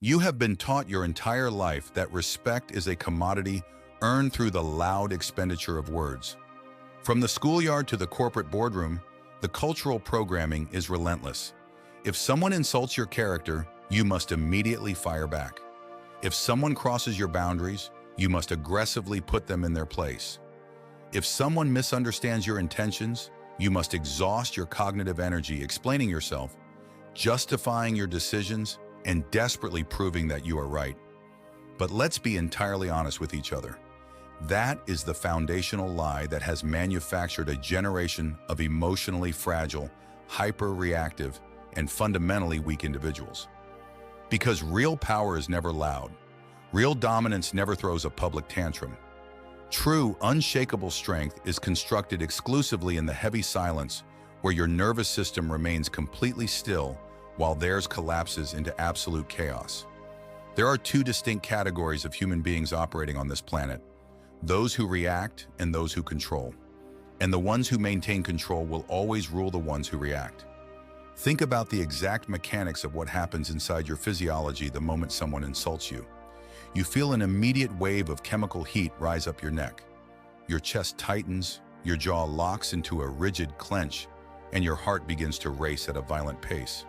You have been taught your entire life that respect is a commodity earned through the loud expenditure of words. From the schoolyard to the corporate boardroom, the cultural programming is relentless. If someone insults your character, you must immediately fire back. If someone crosses your boundaries, you must aggressively put them in their place. If someone misunderstands your intentions, you must exhaust your cognitive energy explaining yourself, justifying your decisions, and desperately proving that you are right. But let's be entirely honest with each other. That is the foundational lie that has manufactured a generation of emotionally fragile, hyper-reactive, and fundamentally weak individuals. Because real power is never loud. Real dominance never throws a public tantrum. True, unshakable strength is constructed exclusively in the heavy silence where your nervous system remains completely still while theirs collapses into absolute chaos. There are two distinct categories of human beings operating on this planet: those who react and those who control. And the ones who maintain control will always rule the ones who react. Think about the exact mechanics of what happens inside your physiology the moment someone insults you. You feel an immediate wave of chemical heat rise up your neck. Your chest tightens, your jaw locks into a rigid clench, and your heart begins to race at a violent pace.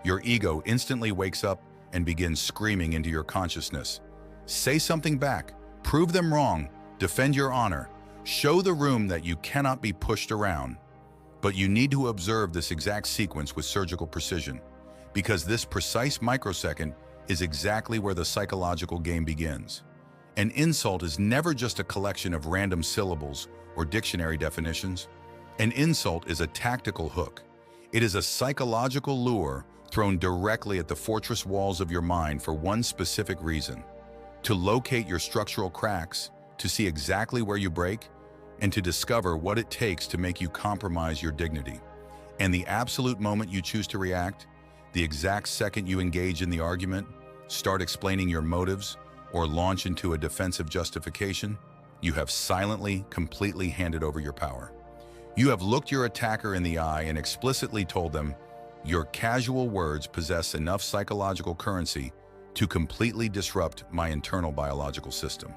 Your ego instantly wakes up and begins screaming into your consciousness. Say something back, prove them wrong, defend your honor, show the room that you cannot be pushed around. But you need to observe this exact sequence with surgical precision, because this precise microsecond is exactly where the psychological game begins. An insult is never just a collection of random syllables or dictionary definitions. An insult is a tactical hook. It is a psychological lure thrown directly at the fortress walls of your mind for one specific reason: to locate your structural cracks, to see exactly where you break, and to discover what it takes to make you compromise your dignity. And the absolute moment you choose to react, the exact second you engage in the argument, start explaining your motives, or launch into a defensive justification, you have silently, completely handed over your power. You have looked your attacker in the eye and explicitly told them, "Your casual words possess enough psychological currency to completely disrupt my internal biological system."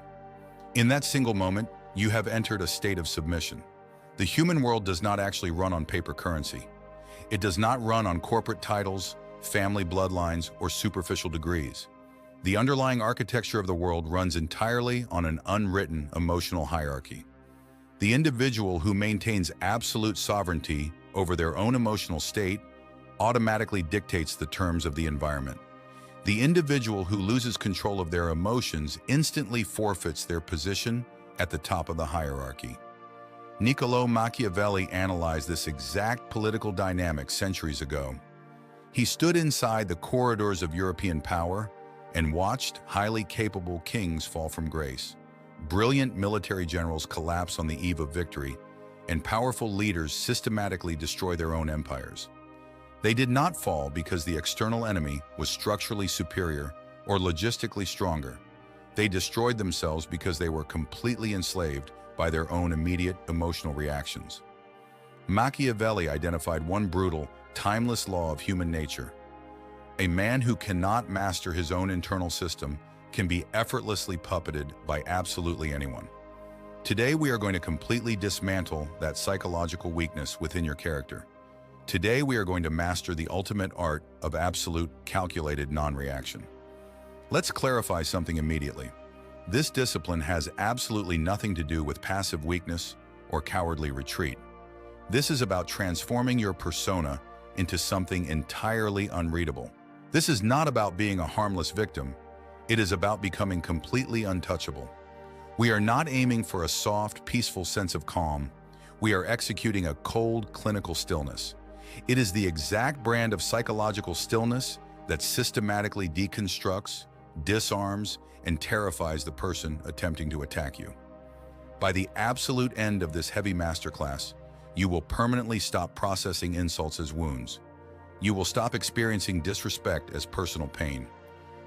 In that single moment, you have entered a state of submission. The human world does not actually run on paper currency. It does not run on corporate titles, family bloodlines, or superficial degrees. The underlying architecture of the world runs entirely on an unwritten emotional hierarchy. The individual who maintains absolute sovereignty over their own emotional state automatically dictates the terms of the environment. The individual who loses control of their emotions instantly forfeits their position at the top of the hierarchy. Niccolò Machiavelli analyzed this exact political dynamic centuries ago. He stood inside the corridors of European power and watched highly capable kings fall from grace, brilliant military generals collapse on the eve of victory, and powerful leaders systematically destroy their own empires. They did not fall because the external enemy was structurally superior or logistically stronger. They destroyed themselves because they were completely enslaved by their own immediate emotional reactions. Machiavelli identified one brutal, timeless law of human nature. A man who cannot master his own internal system can be effortlessly puppeted by absolutely anyone. Today, we are going to completely dismantle that psychological weakness within your character. Today, we are going to master the ultimate art of absolute, calculated non-reaction. Let's clarify something immediately. This discipline has absolutely nothing to do with passive weakness or cowardly retreat. This is about transforming your persona into something entirely unreadable. This is not about being a harmless victim. It is about becoming completely untouchable. We are not aiming for a soft, peaceful sense of calm. We are executing a cold, clinical stillness. It is the exact brand of psychological stillness that systematically deconstructs, disarms, and terrifies the person attempting to attack you. By the absolute end of this heavy masterclass, you will permanently stop processing insults as wounds. You will stop experiencing disrespect as personal pain.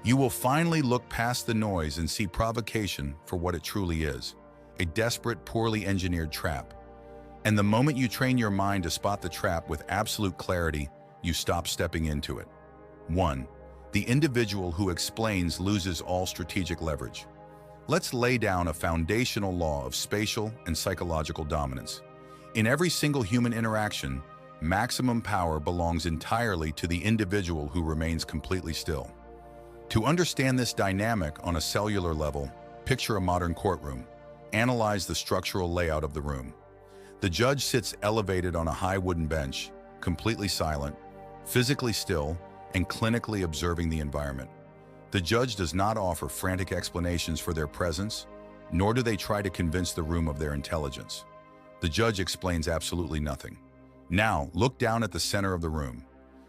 You will finally look past the noise and see provocation for what it truly is: a desperate, poorly engineered trap. And the moment you train your mind to spot the trap with absolute clarity, you stop stepping into it. 1. The individual who explains loses all strategic leverage. Let's lay down a foundational law of spatial and psychological dominance. In every single human interaction, maximum power belongs entirely to the individual who remains completely still. To understand this dynamic on a cellular level, picture a modern courtroom. Analyze the structural layout of the room. The judge sits elevated on a high wooden bench, completely silent, physically still, and clinically observing the environment. The judge does not offer frantic explanations for their presence, nor do they try to convince the room of their intelligence. The judge explains absolutely nothing. Now, look down at the center of the room.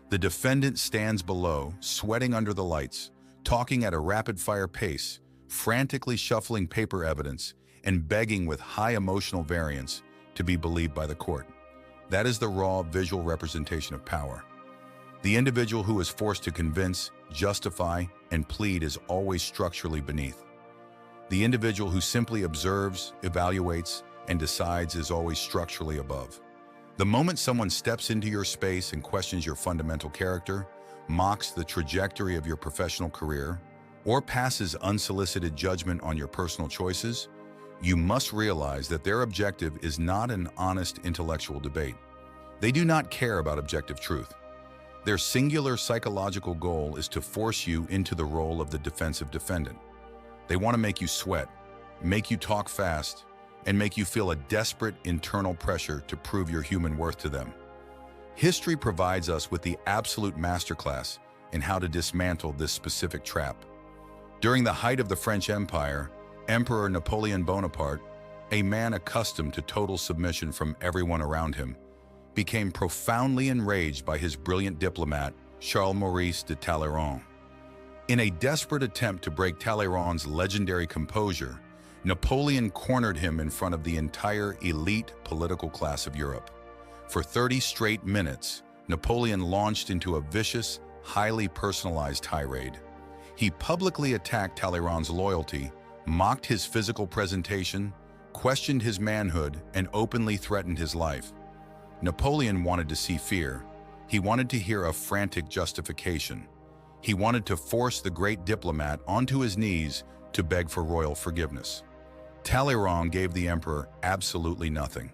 The defendant stands below, sweating under the lights, talking at a rapid-fire pace, frantically shuffling paper evidence, and begging with high emotional variance to be believed by the court. That is the raw visual representation of power. The individual who is forced to convince, justify, and plead is always structurally beneath. The individual who simply observes, evaluates, and decides is always structurally above. The moment someone steps into your space and questions your fundamental character, mocks the trajectory of your professional career, or passes unsolicited judgment on your personal choices, you must realize that their objective is not an honest intellectual debate. They do not care about objective truth. Their singular psychological goal is to force you into the role of the defensive defendant. They want to make you sweat, make you talk fast, and make you feel a desperate internal pressure to prove your human worth to them. History provides us with the absolute masterclass in how to dismantle this specific trap. During the height of the French Empire, Emperor Napoleon Bonaparte, a man accustomed to total submission from everyone around him, became profoundly enraged by his brilliant diplomat, Charles Maurice de Talleyrand. In a desperate attempt to break Talleyrand's legendary composure, Napoleon cornered him in front of the entire elite political class of Europe. For 30 straight minutes, Napoleon launched into a vicious, highly personalized tirade. He publicly attacked Talleyrand's loyalty, mocked his physical presentation, questioned his manhood, and openly threatened his life. Napoleon wanted to see fear. He wanted to hear a frantic justification. He wanted to force the great diplomat onto his knees to beg for royal forgiveness. Talleyrand gave the emperor absolutely nothing.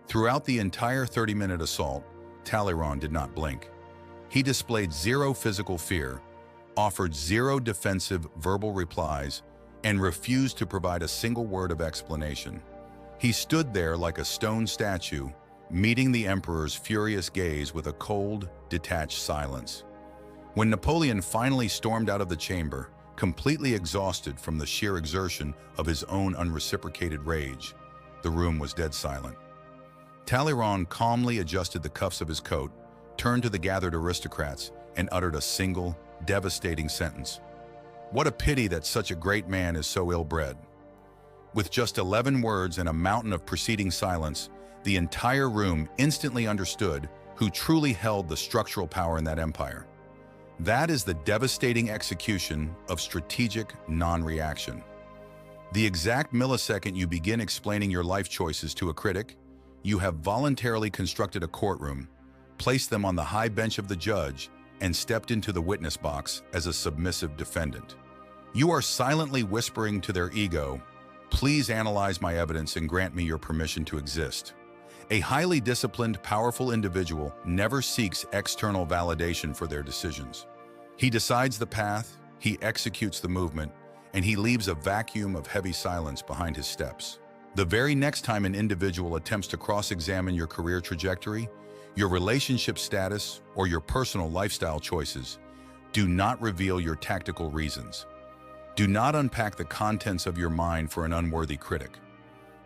Throughout the entire 30-minute assault, Talleyrand did not blink. He displayed zero physical fear, offered zero defensive verbal replies, and refused to provide a single word of explanation. He stood there like a stone statue, meeting the emperor's furious gaze with a cold, detached silence. When Napoleon finally stormed out of the chamber, completely exhausted from the sheer exertion of his own unreciprocated rage, the room was dead silent. Talleyrand calmly adjusted the cuffs of his coat, turned to the gathered aristocrats, and uttered a single, devastating sentence. "What a pity that such a great man is so ill-bred." With just 11 words and a mountain of preceding silence, the entire room instantly understood who truly held the structural power in that empire. That is the devastating execution of strategic non-reaction. The exact millisecond you begin explaining your life choices to a critic, you have voluntarily constructed a courtroom, placed them on the high bench of the judge, and stepped into the witness box as a submissive defendant. You are silently whispering to their ego, "Please analyze my evidence and grant me your permission to exist." A highly disciplined, powerful individual never seeks external validation for their decisions. He decides the path, he executes the movement, and he leaves a vacuum of heavy silence behind his steps. The very next time an individual attempts to cross-examine your career trajectory, your relationship status, or your personal lifestyle choices, do not reveal your tactical reasons. Do not unpack the contents of your mind for an unworthy critic.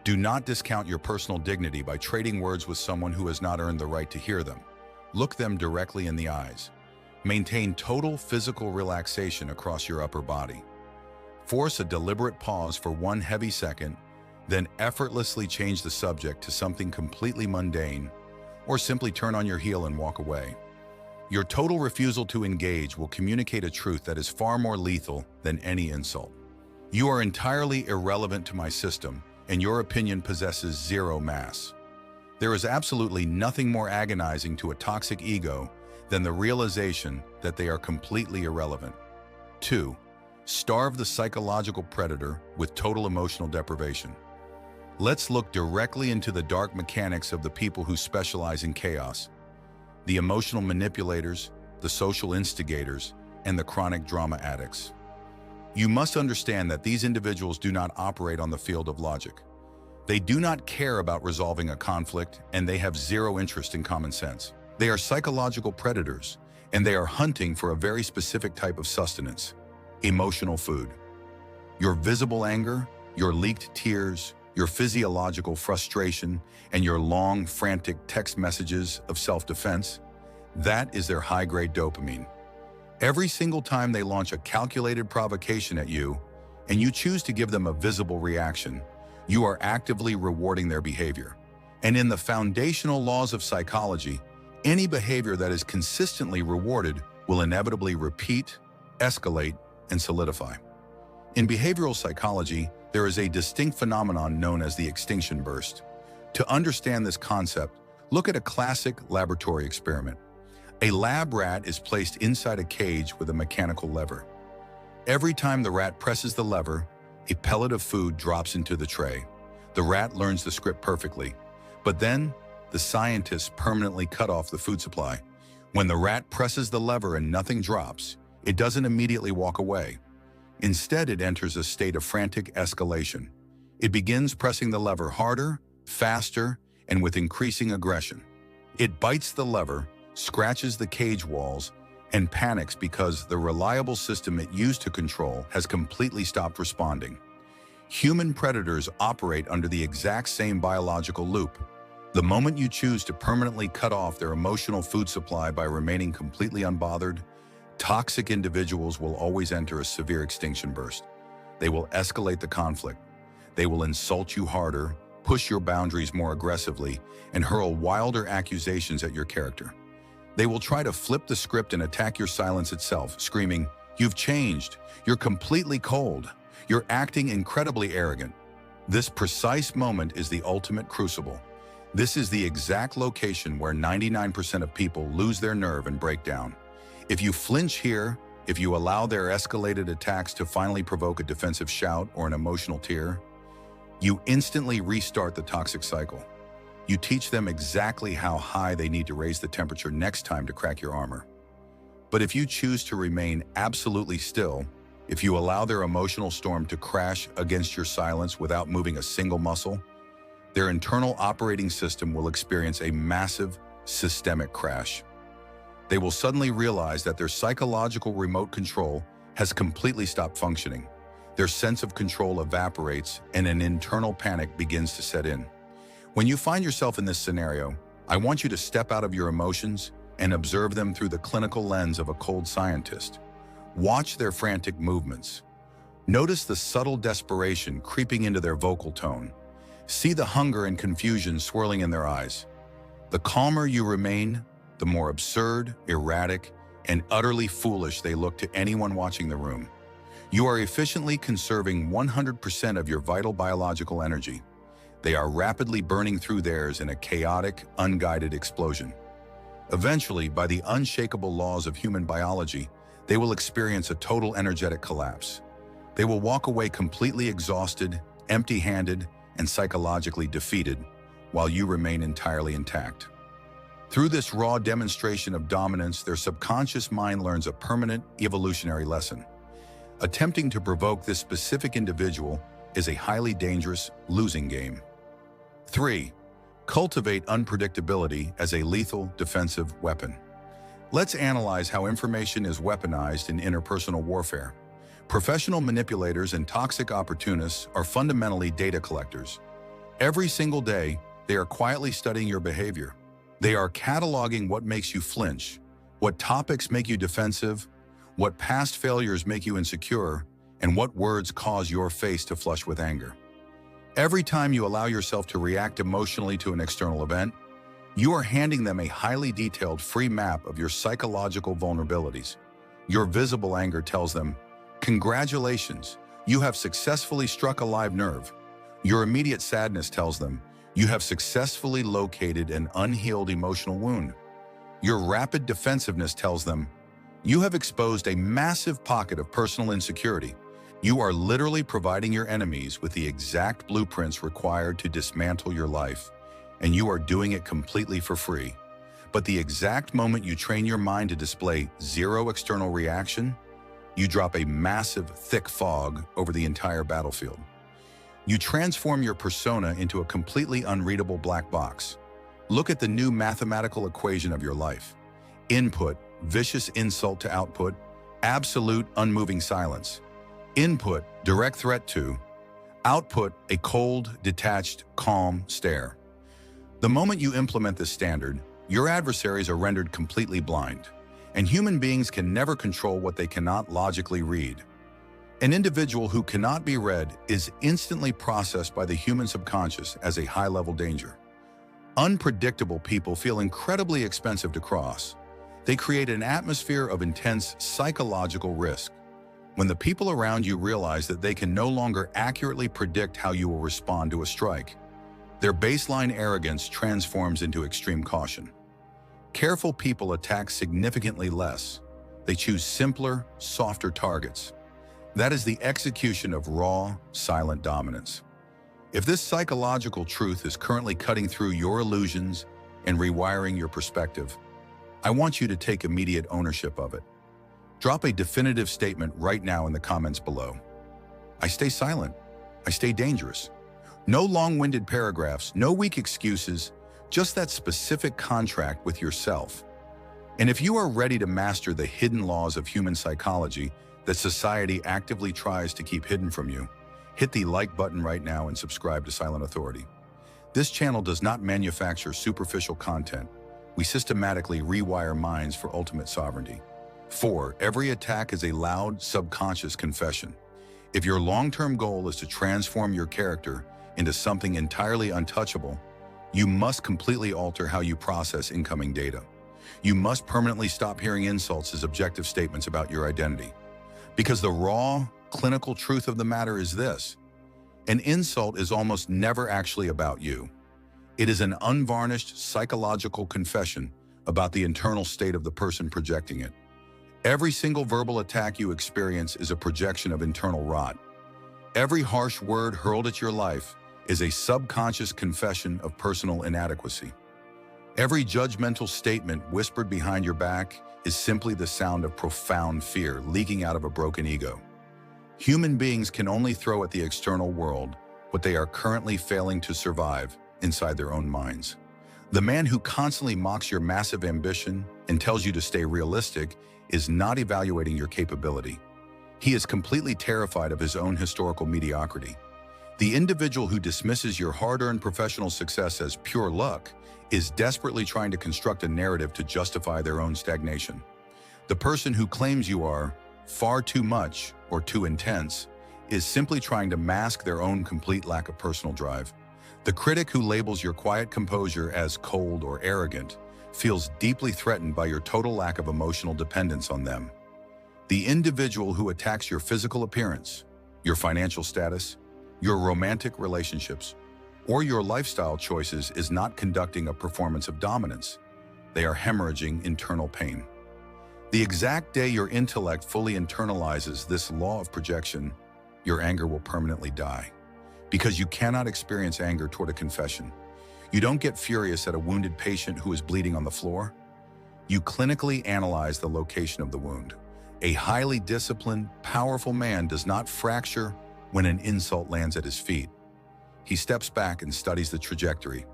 Do not discount your personal dignity by trading words with someone who has not earned the right to hear them. Look them directly in the eyes. Maintain total physical relaxation across your upper body. Force a deliberate pause for one heavy second, then effortlessly change the subject to something completely mundane, or simply turn on your heel and walk away. Your total refusal to engage will communicate a truth that is far more lethal than any insult. You are entirely irrelevant to my system, and your opinion possesses zero mass. There is absolutely nothing more agonizing to a toxic ego than the realization that they are completely irrelevant. 2. Starve the psychological predator with total emotional deprivation. Let's look directly into the dark mechanics of the people who specialize in chaos. The emotional manipulators, the social instigators, and the chronic drama addicts. You must understand that these individuals do not operate on the field of logic. They do not care about resolving a conflict, and they have zero interest in common sense. They are psychological predators, and they are hunting for a very specific type of sustenance: emotional food. Your visible anger, your leaked tears, your physiological frustration, and your long, frantic text messages of self-defense, that is their high-grade dopamine. Every single time they launch a calculated provocation at you, and you choose to give them a visible reaction, you are actively rewarding their behavior. And in the foundational laws of psychology, any behavior that is consistently rewarded will inevitably repeat, escalate, and solidify. In behavioral psychology, there is a distinct phenomenon known as the extinction burst. To understand this concept, look at a classic laboratory experiment. A lab rat is placed inside a cage with a mechanical lever. Every time the rat presses the lever, a pellet of food drops into the tray. The rat learns the script perfectly, but then the scientists permanently cut off the food supply. When the rat presses the lever and nothing drops, it doesn't immediately walk away. Instead, it enters a state of frantic escalation. It begins pressing the lever harder, faster, and with increasing aggression. It bites the lever, scratches the cage walls, and panics because the reliable system it used to control has completely stopped responding. Human predators operate under the exact same biological loop. The moment you choose to permanently cut off their emotional food supply by remaining completely unbothered, toxic individuals will always enter a severe extinction burst. They will escalate the conflict. They will insult you harder, push your boundaries more aggressively, and hurl wilder accusations at your character. They will try to flip the script and attack your silence itself, screaming, "You've changed. You're completely cold. You're acting incredibly arrogant." This precise moment is the ultimate crucible. This is the exact location where 99% of people lose their nerve and break down. If you flinch here, if you allow their escalated attacks to finally provoke a defensive shout or an emotional tear, you instantly restart the toxic cycle. You teach them exactly how high they need to raise the temperature next time to crack your armor. But if you choose to remain absolutely still, if you allow their emotional storm to crash against your silence without moving a single muscle, their internal operating system will experience a massive systemic crash. They will suddenly realize that their psychological remote control has completely stopped functioning. Their sense of control evaporates and an internal panic begins to set in. When you find yourself in this scenario, I want you to step out of your emotions and observe them through the clinical lens of a cold scientist. Watch their frantic movements. Notice the subtle desperation creeping into their vocal tone. See the hunger and confusion swirling in their eyes. The calmer you remain, the more absurd, erratic, and utterly foolish they look to anyone watching the room. You are efficiently conserving 100% of your vital biological energy. They are rapidly burning through theirs in a chaotic, unguided explosion. Eventually, by the unshakable laws of human biology, they will experience a total energetic collapse. They will walk away completely exhausted, empty-handed, and psychologically defeated, while you remain entirely intact. Through this raw demonstration of dominance, their subconscious mind learns a permanent evolutionary lesson. Attempting to provoke this specific individual is a highly dangerous losing game. 3. Cultivate unpredictability as a lethal defensive weapon. Let's analyze how information is weaponized in interpersonal warfare. Professional manipulators and toxic opportunists are fundamentally data collectors. Every single day, they are quietly studying your behavior. They are cataloging what makes you flinch, what topics make you defensive, what past failures make you insecure, and what words cause your face to flush with anger. Every time you allow yourself to react emotionally to an external event, you are handing them a highly detailed free map of your psychological vulnerabilities. Your visible anger tells them, "Congratulations, you have successfully struck a live nerve." Your immediate sadness tells them, "You have successfully located an unhealed emotional wound." Your rapid defensiveness tells them, you have exposed a massive pocket of personal insecurity. You are literally providing your enemies with the exact blueprints required to dismantle your life, and you are doing it completely for free. But the exact moment you train your mind to display zero external reaction, you drop a massive, thick fog over the entire battlefield. You transform your persona into a completely unreadable black box. Look at the new mathematical equation of your life. Input, vicious insult to output, absolute unmoving silence. Input, direct threat to. Output, a cold, detached, calm stare. The moment you implement this standard, your adversaries are rendered completely blind, and human beings can never control what they cannot logically read. An individual who cannot be read is instantly processed by the human subconscious as a high-level danger. Unpredictable people feel incredibly expensive to cross. They create an atmosphere of intense psychological risk. When the people around you realize that they can no longer accurately predict how you will respond to a strike, their baseline arrogance transforms into extreme caution. Careful people attack significantly less. They choose simpler, softer targets. That is the execution of raw, silent dominance. If this psychological truth is currently cutting through your illusions and rewiring your perspective, I want you to take immediate ownership of it. Drop a definitive statement right now in the comments below. I stay silent. I stay dangerous. No long-winded paragraphs, no weak excuses, just that specific contract with yourself. And if you are ready to master the hidden laws of human psychology that society actively tries to keep hidden from you, hit the like button right now and subscribe to Silent Authority. This channel does not manufacture superficial content. We systematically rewire minds for ultimate sovereignty. 4. Every attack is a loud, subconscious confession. If your long-term goal is to transform your character into something entirely untouchable, you must completely alter how you process incoming data. You must permanently stop hearing insults as objective statements about your identity. Because the raw, clinical truth of the matter is this: an insult is almost never actually about you. It is an unvarnished psychological confession about the internal state of the person projecting it. Every single verbal attack you experience is a projection of internal rot. Every harsh word hurled at your life is a subconscious confession of personal inadequacy. Every judgmental statement whispered behind your back is simply the sound of profound fear leaking out of a broken ego. Human beings can only throw at the external world what they are currently failing to survive inside their own minds. The man who constantly mocks your massive ambition and tells you to stay realistic is not evaluating your capability. He is completely terrified of his own historical mediocrity. The individual who dismisses your hard-earned professional success as pure luck is desperately trying to construct a narrative to justify their own stagnation. The person who claims you are far too much or too intense is simply trying to mask their own complete lack of personal drive. The critic who labels your quiet composure as cold or arrogant feels deeply threatened by your total lack of emotional dependence on them. The individual who attacks your physical appearance, your financial status, your romantic relationships, or your lifestyle choices is not conducting a performance of dominance. They are hemorrhaging internal pain. The exact day your intellect fully internalizes this law of projection, your anger will permanently die. Because you cannot experience anger toward a confession. You don't get furious at a wounded patient who is bleeding on the floor. You clinically analyze the location of the wound. A highly disciplined, powerful man does not fracture when an insult lands at his feet. He steps back and studies the trajectory.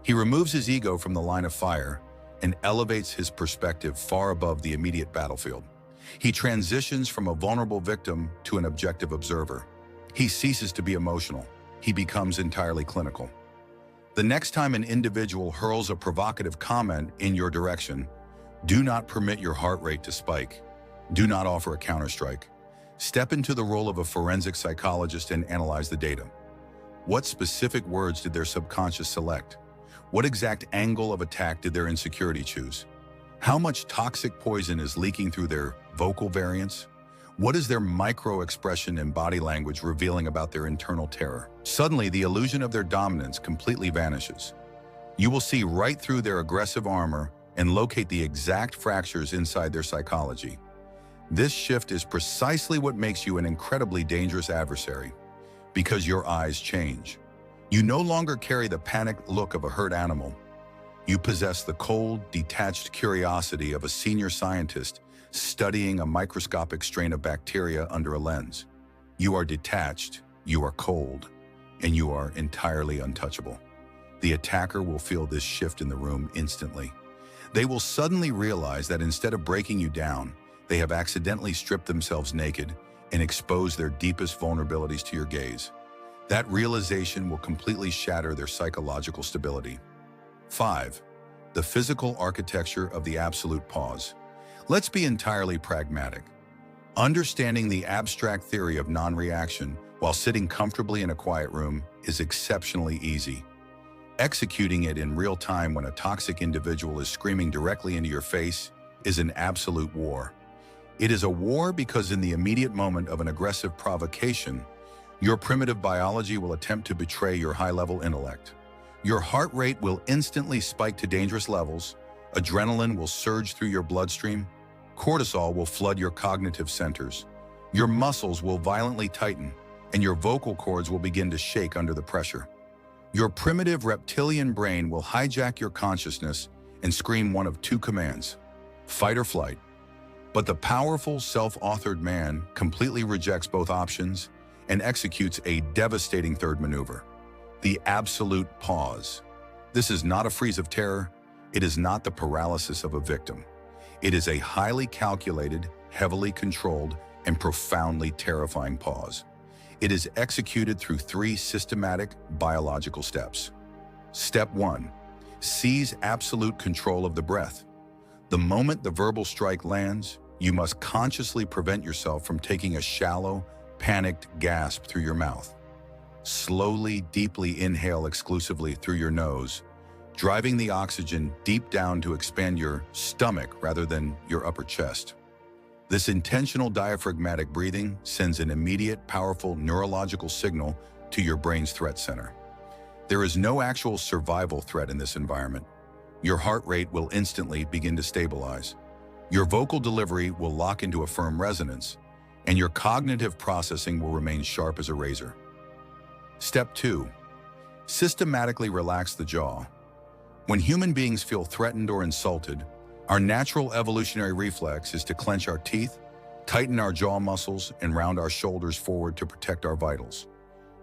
He removes his ego from the line of fire and elevates his perspective far above the immediate battlefield. He transitions from a vulnerable victim to an objective observer. He ceases to be emotional. He becomes entirely clinical. The next time an individual hurls a provocative comment in your direction, do not permit your heart rate to spike. Do not offer a counterstrike. Step into the role of a forensic psychologist and analyze the data. What specific words did their subconscious select? What exact angle of attack did their insecurity choose? How much toxic poison is leaking through their vocal variants? What is their micro-expression and body language revealing about their internal terror? Suddenly, the illusion of their dominance completely vanishes. You will see right through their aggressive armor and locate the exact fractures inside their psychology. This shift is precisely what makes you an incredibly dangerous adversary, because your eyes change. You no longer carry the panicked look of a hurt animal. You possess the cold, detached curiosity of a senior scientist studying a microscopic strain of bacteria under a lens. You are detached, you are cold, and you are entirely untouchable. The attacker will feel this shift in the room instantly. They will suddenly realize that instead of breaking you down, they have accidentally stripped themselves naked and exposed their deepest vulnerabilities to your gaze. That realization will completely shatter their psychological stability. 5. The physical architecture of the absolute pause. Let's be entirely pragmatic. Understanding the abstract theory of non-reaction while sitting comfortably in a quiet room is exceptionally easy. Executing it in real time when a toxic individual is screaming directly into your face is an absolute war. It is a war because in the immediate moment of an aggressive provocation, your primitive biology will attempt to betray your high-level intellect. Your heart rate will instantly spike to dangerous levels, adrenaline will surge through your bloodstream, cortisol will flood your cognitive centers, your muscles will violently tighten, and your vocal cords will begin to shake under the pressure. Your primitive reptilian brain will hijack your consciousness and scream one of two commands: fight or flight. But the powerful, self-authored man completely rejects both options and executes a devastating third maneuver: the absolute pause. This is not a freeze of terror. It is not the paralysis of a victim. It is a highly calculated, heavily controlled, and profoundly terrifying pause. It is executed through 3 systematic biological steps. Step 1. Seize absolute control of the breath. The moment the verbal strike lands, you must consciously prevent yourself from taking a shallow, panicked gasp through your mouth. Slowly, deeply inhale exclusively through your nose, driving the oxygen deep down to expand your stomach rather than your upper chest. This intentional diaphragmatic breathing sends an immediate, powerful neurological signal to your brain's threat center. There is no actual survival threat in this environment. Your heart rate will instantly begin to stabilize. Your vocal delivery will lock into a firm resonance, and your cognitive processing will remain sharp as a razor. Step 2. Systematically relax the jaw. When human beings feel threatened or insulted, our natural evolutionary reflex is to clench our teeth, tighten our jaw muscles, and round our shoulders forward to protect our vitals.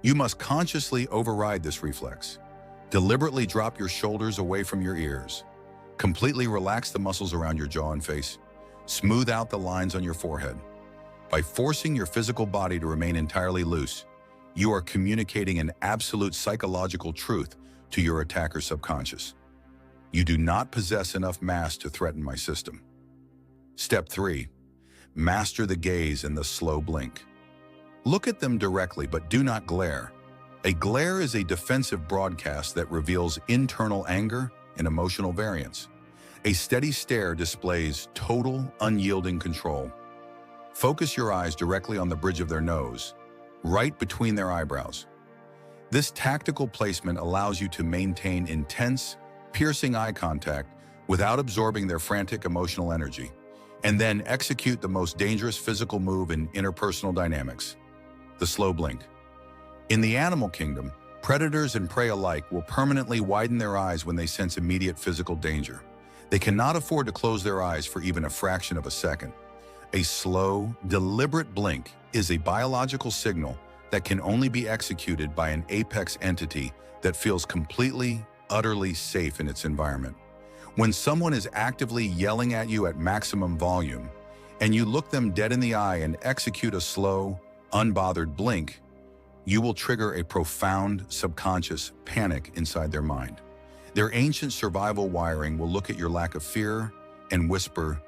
You must consciously override this reflex. Deliberately drop your shoulders away from your ears. Completely relax the muscles around your jaw and face. Smooth out the lines on your forehead. By forcing your physical body to remain entirely loose, you are communicating an absolute psychological truth to your attacker's subconscious. You do not possess enough mass to threaten my system. Step 3. Master the gaze and the slow blink. Look at them directly, but do not glare. A glare is a defensive broadcast that reveals internal anger and emotional variance. A steady stare displays total, unyielding control. Focus your eyes directly on the bridge of their nose, right between their eyebrows. This tactical placement allows you to maintain intense, piercing eye contact without absorbing their frantic emotional energy, and then execute the most dangerous physical move in interpersonal dynamics: the slow blink. In the animal kingdom, predators and prey alike will permanently widen their eyes when they sense immediate physical danger. They cannot afford to close their eyes for even a fraction of a second. A slow, deliberate blink is a biological signal that can only be executed by an apex entity that feels completely, utterly safe in its environment. When someone is actively yelling at you at maximum volume, and you look them dead in the eye and execute a slow, unbothered blink, you will trigger a profound subconscious panic inside their mind. Their ancient survival wiring will look at your lack of fear and whisper,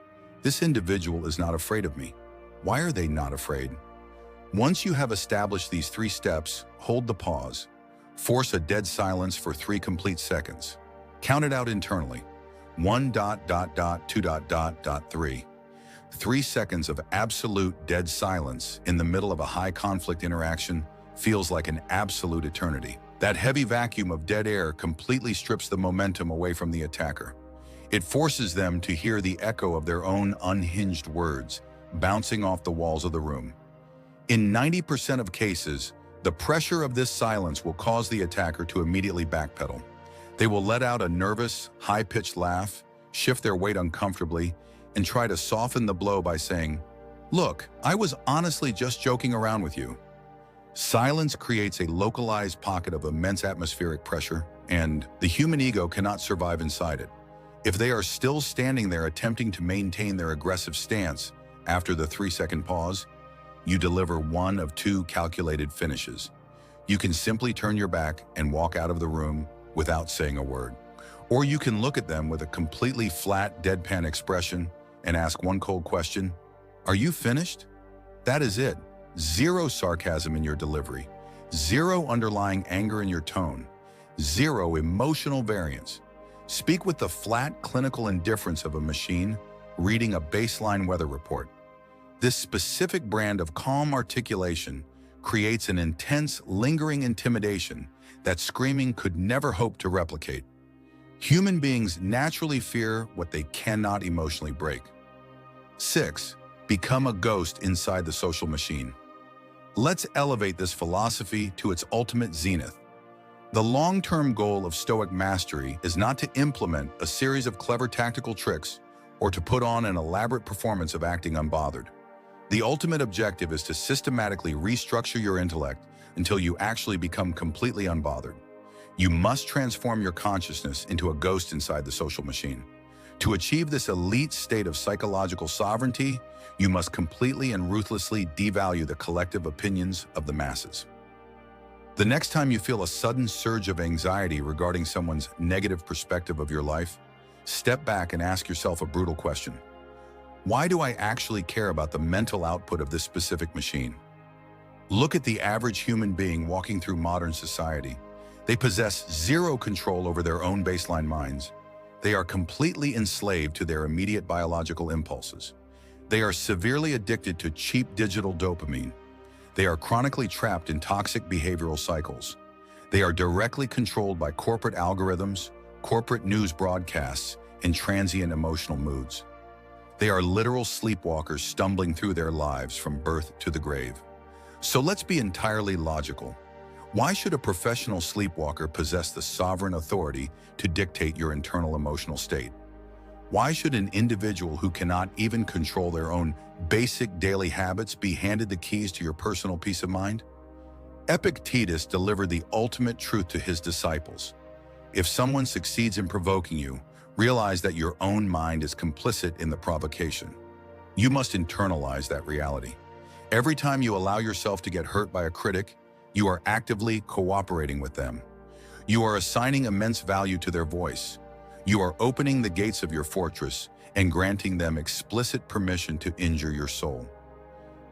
"This individual is not afraid of me. Why are they not afraid?" Once you have established these 3 steps, hold the pause. Force a dead silence for 3 complete seconds. Count it out internally. 1.2.3. 3 seconds of absolute dead silence in the middle of a high conflict interaction feels like an absolute eternity. That heavy vacuum of dead air completely strips the momentum away from the attacker. It forces them to hear the echo of their own unhinged words bouncing off the walls of the room. In 90% of cases, the pressure of this silence will cause the attacker to immediately backpedal. They will let out a nervous, high-pitched laugh, shift their weight uncomfortably, and try to soften the blow by saying, "Look, I was honestly just joking around with you." Silence creates a localized pocket of immense atmospheric pressure, and the human ego cannot survive inside it. If they are still standing there attempting to maintain their aggressive stance after the 3-second pause, you deliver one of two calculated finishes. You can simply turn your back and walk out of the room without saying a word. Or you can look at them with a completely flat, deadpan expression and ask one cold question: "Are you finished?" That is it. Zero sarcasm in your delivery, zero underlying anger in your tone, zero emotional variance. Speak with the flat, clinical indifference of a machine reading a baseline weather report. This specific brand of calm articulation creates an intense, lingering intimidation that screaming could never hope to replicate. Human beings naturally fear what they cannot emotionally break. 6. Become a ghost inside the social machine. Let's elevate this philosophy to its ultimate zenith. The long-term goal of Stoic mastery is not to implement a series of clever tactical tricks or to put on an elaborate performance of acting unbothered. The ultimate objective is to systematically restructure your intellect until you actually become completely unbothered. You must transform your consciousness into a ghost inside the social machine. To achieve this elite state of psychological sovereignty, you must completely and ruthlessly devalue the collective opinions of the masses. The next time you feel a sudden surge of anxiety regarding someone's negative perspective of your life, step back and ask yourself a brutal question. Why do I actually care about the mental output of this specific machine? Look at the average human being walking through modern society. They possess zero control over their own baseline minds. They are completely enslaved to their immediate biological impulses. They are severely addicted to cheap digital dopamine. They are chronically trapped in toxic behavioral cycles. They are directly controlled by corporate algorithms, corporate news broadcasts, and transient emotional moods. They are literal sleepwalkers stumbling through their lives from birth to the grave. So let's be entirely logical. Why should a professional sleepwalker possess the sovereign authority to dictate your internal emotional state? Why should an individual who cannot even control their own basic daily habits be handed the keys to your personal peace of mind? Epictetus delivered the ultimate truth to his disciples. If someone succeeds in provoking you, realize that your own mind is complicit in the provocation. You must internalize that reality. Every time you allow yourself to get hurt by a critic, you are actively cooperating with them. You are assigning immense value to their voice. You are opening the gates of your fortress and granting them explicit permission to injure your soul.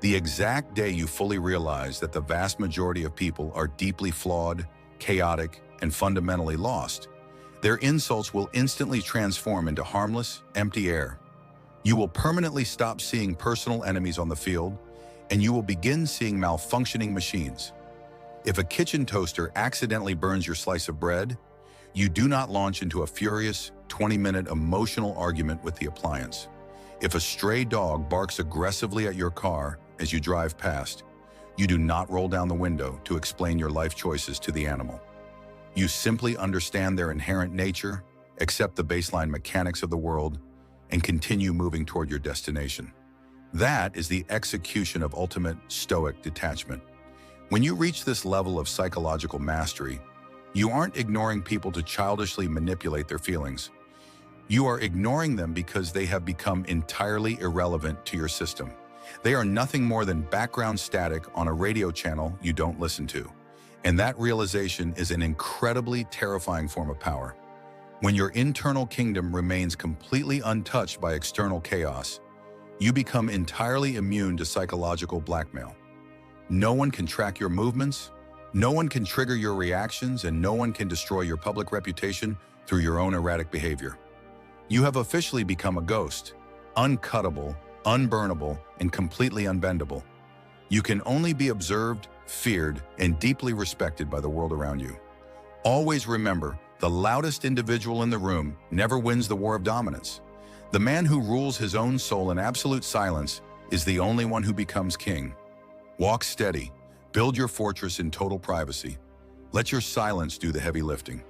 The exact day you fully realize that the vast majority of people are deeply flawed, chaotic, and fundamentally lost, their insults will instantly transform into harmless, empty air. You will permanently stop seeing personal enemies on the field, and you will begin seeing malfunctioning machines. If a kitchen toaster accidentally burns your slice of bread, you do not launch into a furious, 20-minute emotional argument with the appliance. If a stray dog barks aggressively at your car as you drive past, you do not roll down the window to explain your life choices to the animal. You simply understand their inherent nature, accept the baseline mechanics of the world, and continue moving toward your destination. That is the execution of ultimate Stoic detachment. When you reach this level of psychological mastery, you aren't ignoring people to childishly manipulate their feelings. You are ignoring them because they have become entirely irrelevant to your system. They are nothing more than background static on a radio channel you don't listen to. And that realization is an incredibly terrifying form of power. When your internal kingdom remains completely untouched by external chaos, you become entirely immune to psychological blackmail. No one can track your movements, no one can trigger your reactions, and no one can destroy your public reputation through your own erratic behavior. You have officially become a ghost, uncuttable, unburnable, and completely unbendable. You can only be observed, feared, and deeply respected by the world around you. Always remember The loudest individual in the room never wins the war of dominance. The man who rules his own soul in absolute silence is the only one who becomes king. Walk steady. Build your fortress in total privacy. Let your silence do the heavy lifting.